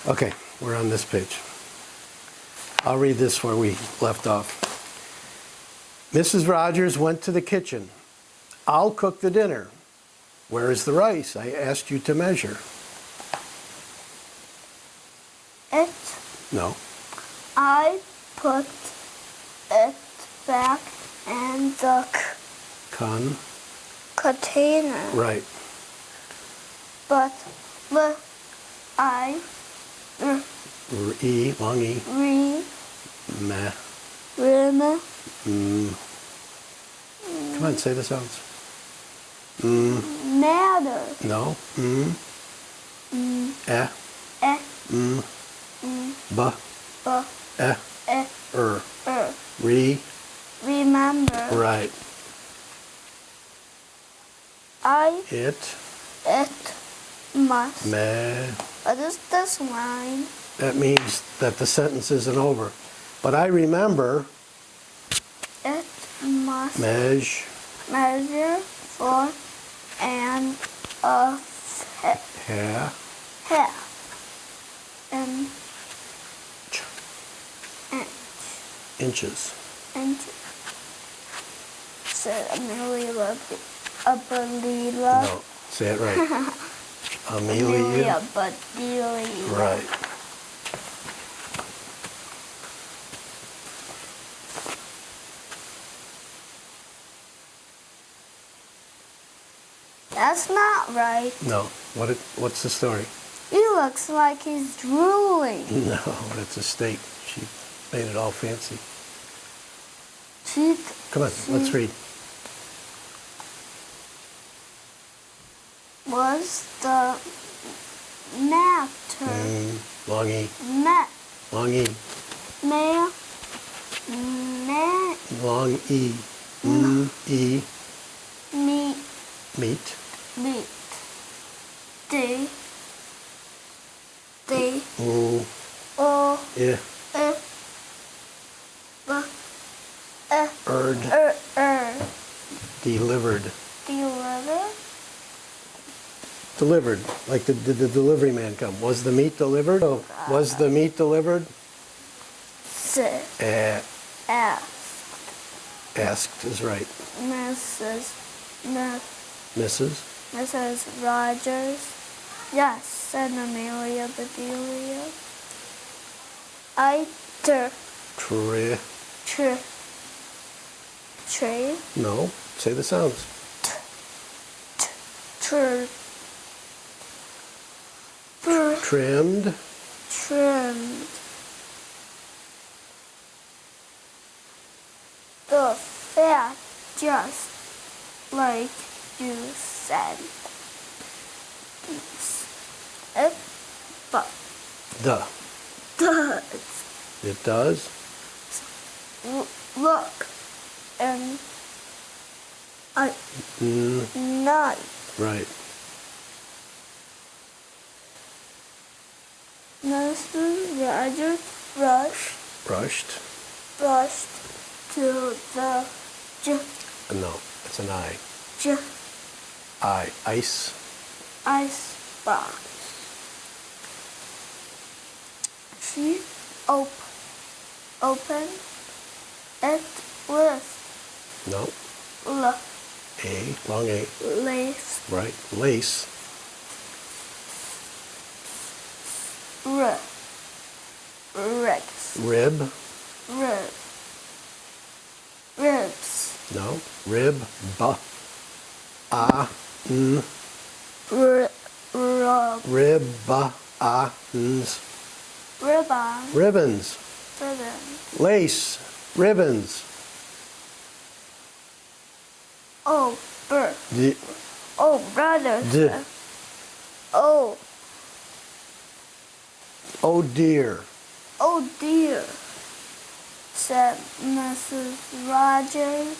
Okay, we're on this page. I'll read this where we left off. Mrs. Rogers went to the kitchen. I'll cook the dinner. Where is the rice? I asked you to measure. It. No. I put it back in the container. Right. But I Long E. Ma. Come on, say the sounds. Matter. No. Eh. Ba. Remember. Right. It must. Ma. What is this line? That means that the sentence isn't over. But I remember. It must Measure for and a half and inches. Said Amelia Bedelia. No, say it right. Amelia Bedelia. Right. That's not right. No. What's the story? He looks like he's drooling. No, it's a steak. She made it all fancy. Come on, let's read. Was the matter? Long E. Long E. Long E. E. Meat. They. Delivered. Delivered, like did the delivery man come? Was the meat delivered? Oh, was the meat delivered? Asked is right. Mrs. Rogers. Yes, said Amelia Bedelia. Tray. No, say the sounds. Trimmed. The fat, just like you said. It does. Look, and night. Right. Mrs. Rogers Brushed. to the No, it's an I. Ice. Icebox. She opened it with No. Long A. lace. Right. Lace. Ribs. No. Rib. Ribbons. Lace. Ribbons. Oh, brother. Oh dear. Oh dear, said Mrs. Rogers.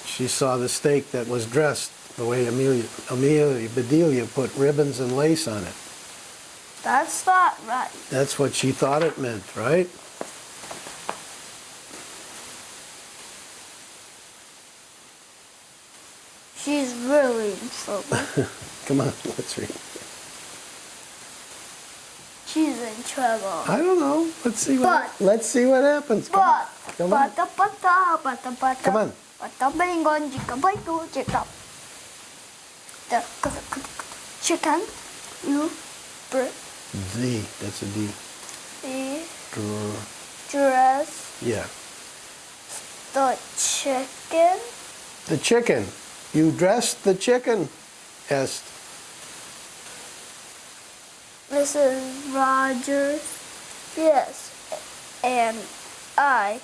She saw the steak that was dressed the way Amelia Bedelia put ribbons and lace on it. That's not right. That's what she thought it meant, right? She's really in trouble. Come on, let's read. she's in trouble. I don't know. Let's see what happens. Come on. Come on. Come on. Chicken, you bring D. That's a D. the Dress. dress, Yeah. the chicken. The chicken. You dressed the chicken. S. Mrs. Rogers, yes, and I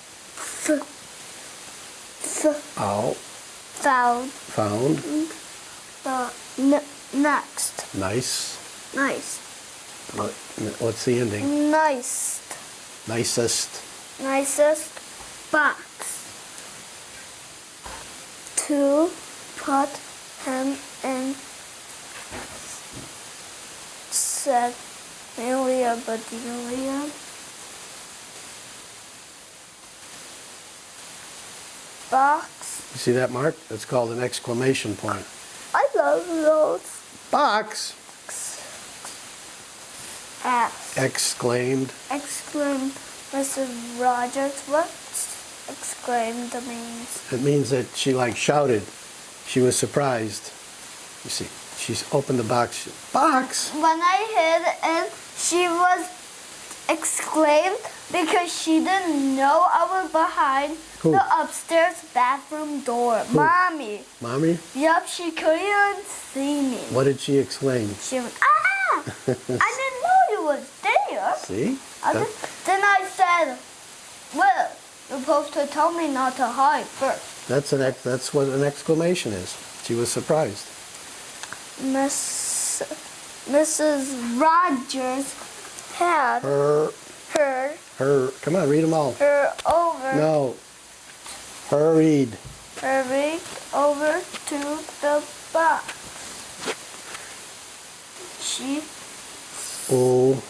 Ow. found Found. the next Nice. What's the ending? Nicest. nicest box to put him in, said Amelia, Bedelia. Box. You see that mark? That's called an exclamation point. I love those. Box! Asked. Exclaimed. Exclaimed Mrs. Rogers. What exclaimed means? It means that she like shouted. She was surprised. You see, she's opened the box. Box! When I hid it, she was exclaimed because she didn't know I was behind Who? the upstairs bathroom door. Who? Mommy. Mommy? Yup, she couldn't see me. What did she exclaim? She went, ah! I didn't know you was there. See? Then I said, well, you're supposed to tell me not to hide first. That's what an exclamation is. She was surprised. Mrs. Rogers had Her, come on, read them all. her over. No. Hurried. Hurried over to the box. She Oh,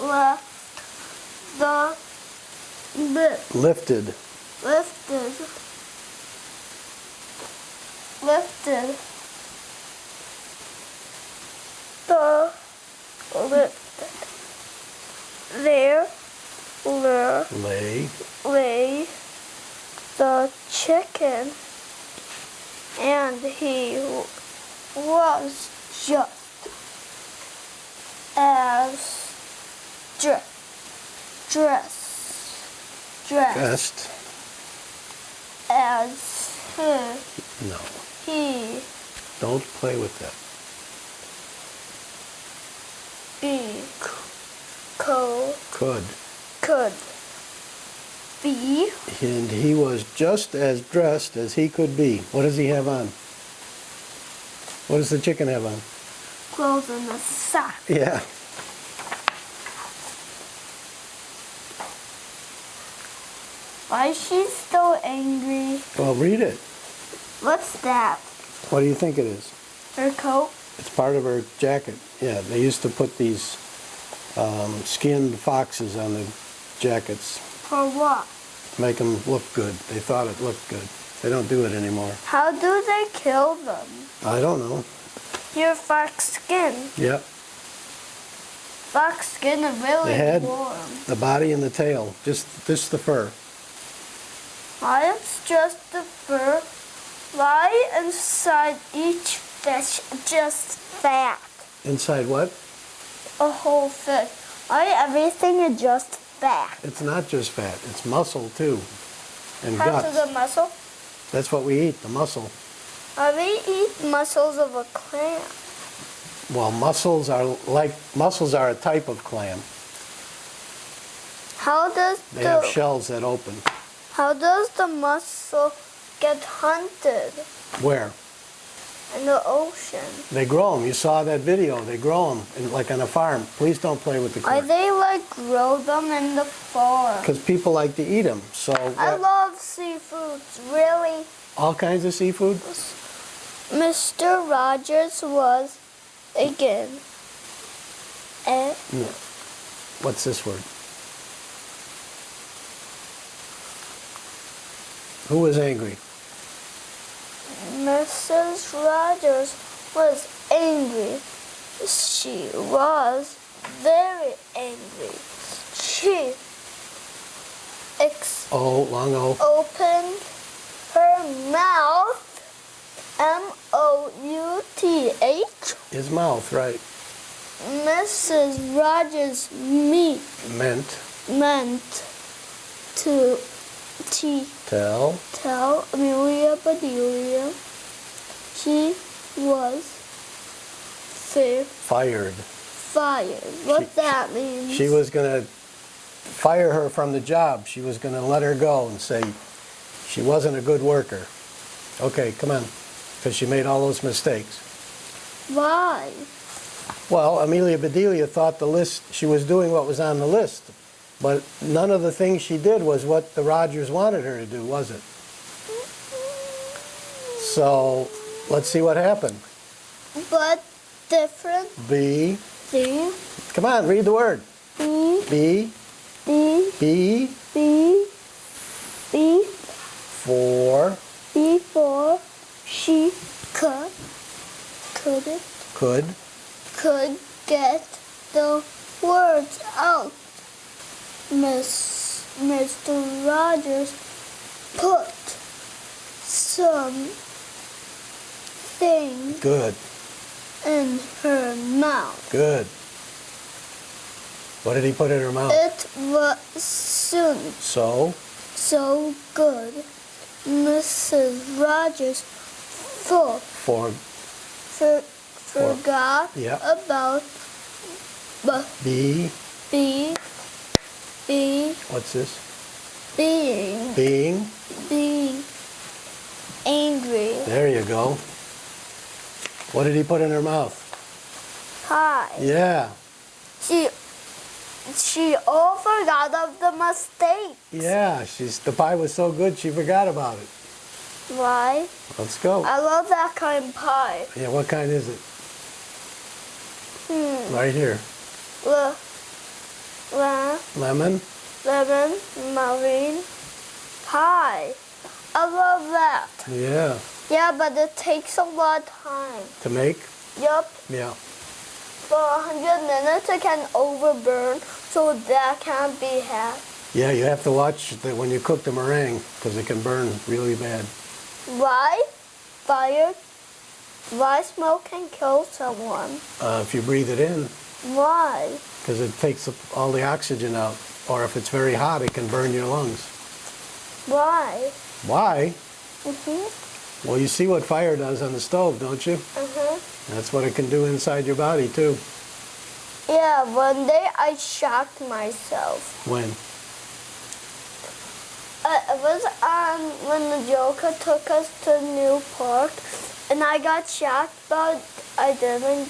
left the lid lifted. lifted the lid. There Lay. lay the chicken, and he was just as dressed Best. as No. he Don't play with that. be Could. could be. And he was just as dressed as he could be. What does he have on? What does the chicken have on? Clothes in a sack. Yeah. Why is she so angry? Well, read it. What's that? What do you think it is? Her coat? It's part of her jacket. Yeah, they used to put these skinned foxes on the jackets For what? to make them look good. They thought it looked good. They don't do it anymore. How do they kill them? I don't know. Your fox skin. Yep. Fox skin is really The head, warm. the body, and the tail. Just the fur. Why it's just the fur? Why inside each fish just fat? Inside what? A whole fish. Why everything is just fat? It's not just fat. It's muscle too, and Part guts. of the muscle? That's what we eat, the muscle. We eat muscles of a clam. Well, mussels are a type of clam. How does They have shells that open. how does the mussel get hunted Where? in the ocean? They grow them. You saw that video. They grow them like on a farm. Please don't play with the Why corn. they like grow them in the farm? Because people like to eat them. So I love seafoods, really. all kinds of seafood. Mr. Rogers was again. No. What's this word? Who was angry? Mrs. Rogers was angry. She was very angry. She Long O. opened her mouth, M-O-U-T-H. His mouth, right. Mrs. Rogers Meant. to Tell. Amelia Bedelia she was Fired. What that means? She was going to fire her from the job. She was going to let her go and say she wasn't a good worker. Okay, come on. Because she made all those mistakes. Why? Well, Amelia Bedelia thought the list, she was doing what was on the list. But none of the things she did was what the Rogers wanted her to do, was it? So, let's see what happened. But different. B. B. Come on, read the word. B. B. B. B. B. B. For. Before she could get the words out. Mr. Rogers put something Good. in her mouth. Good. What did he put in her mouth? It wasn't So good. Mrs. Rogers forgot Yeah. about B. What's this? being angry. There you go. What did he put in her mouth? Hi. Yeah. She all forgot of the mistake. Yeah. The pie was so good she forgot about it. Why? Let's go. I love that kind of pie. Yeah. What kind is it? Right here. Lemon. Marine pie. I love that. Yeah. Yeah, but it takes a lot of time. To make. Yup. Yeah. For 100 minutes it can overburn, so that can't be had. Yeah. You have to watch when you cook the meringue because it can burn really bad. Why? Why smoke can kill someone? If you breathe it in, Why? because it takes all the oxygen out. Or if it's very hot, it can burn your lungs. Why? Why? Mhm. Well, you see what fire does on the stove, don't you? Mhm. That's what it can do inside your body, too. Yeah, one day I shocked myself. When? It was when the Joker took us to New Park, and I got shocked, but I didn't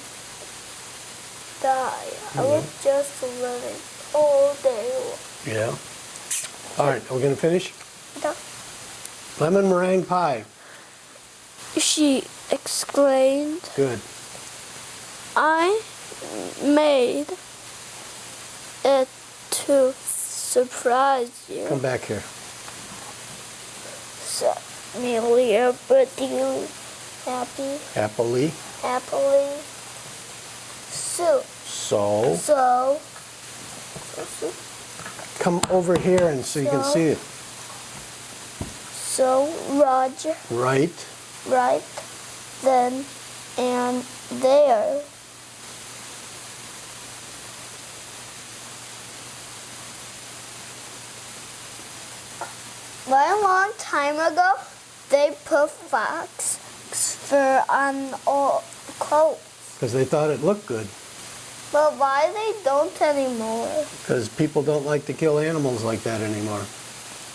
die. I was just living all day long. Yeah. All right, are we going to finish? Yeah. Lemon meringue pie. She exclaimed, Good. I made it to surprise you. Come back here. So, Amelia Bedelia, happily. So, Come over here and so you can see it. So Roger, Right. right then and there, a long time ago, they put fox fur on all clothes. Because they thought it looked good. But why they don't anymore? Because people don't like to kill animals like that anymore.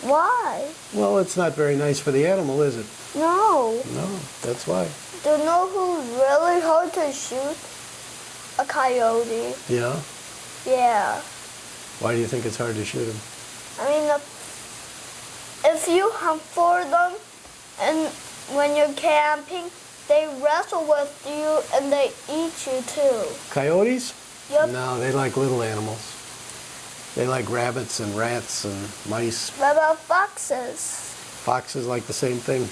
Why? Well, it's not very nice for the animal, is it? No. No, that's why. Do you know who's really hard to shoot? A coyote. Yeah? Yeah. Why do you think it's hard to shoot them? I mean, if you hunt for them and when you're camping, they wrestle with you and they eat you too. Coyotes? Yep. No, they like little animals. They like rabbits and rats and mice. What about foxes? Foxes like the same thing.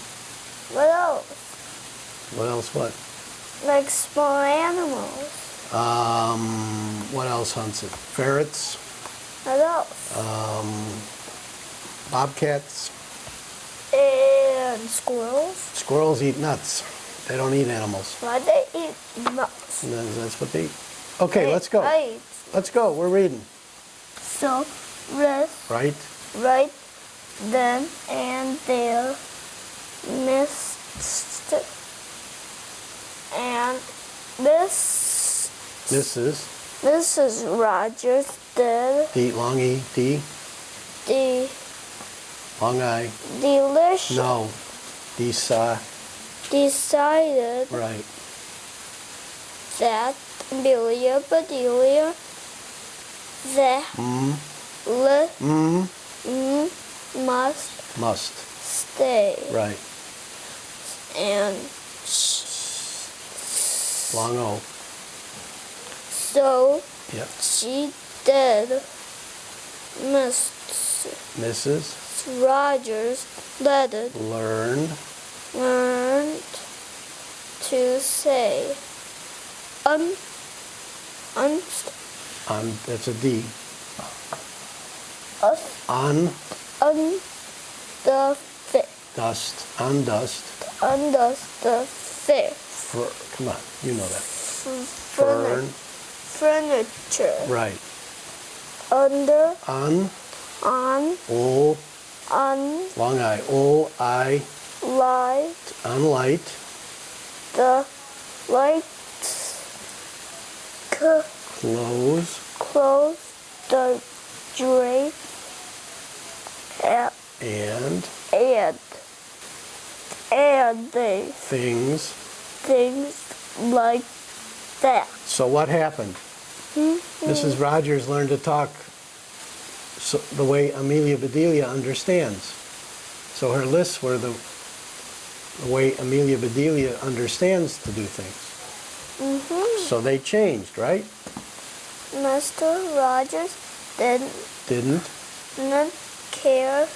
What else? What else what? Like small animals. What else hunts it? Ferrets, What else? bobcats. And squirrels. Squirrels eat nuts. They don't eat animals. Why they eat nuts? And that's what they eat. Okay, let's go. Right. Let's go. We're reading. So, rest. Right? Right then and there, Mr. and Mrs. Rogers did Long E, D, the long I. delicious No. decided Right. that Amelia, Bedelia, the must stay Right. and Long O. so Yep. she did. Mrs. Rogers learned to say That's a D. us On the dust. On dust. under the Come on. You know that. Fern. furniture Right. under On. on O. Long I. O. I. light On light. the light Close. close the drape And and they things. things like that. So what happened? Mrs. Rogers learned to talk the way Amelia Bedelia understands. So her lists were the way Amelia Bedelia understands to do things. So they changed, right? Mr. Rogers didn't Didn't care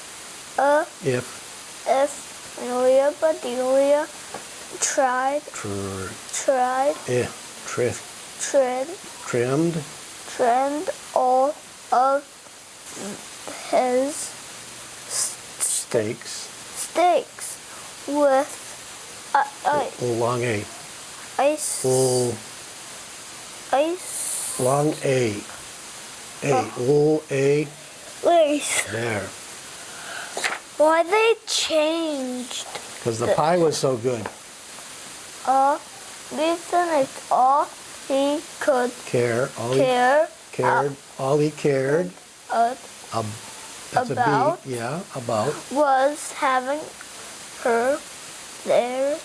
if Amelia Bedelia tried trimmed all of his steaks with long A. ice Long A. A. There. Why they changed? Because the pie was so good. We finished all he could All he cared that's about a B, yeah, about was having her there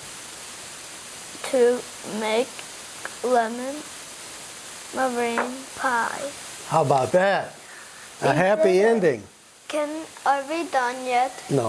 to make lemon meringue pie. How about that? A happy ending. Are we done yet? No.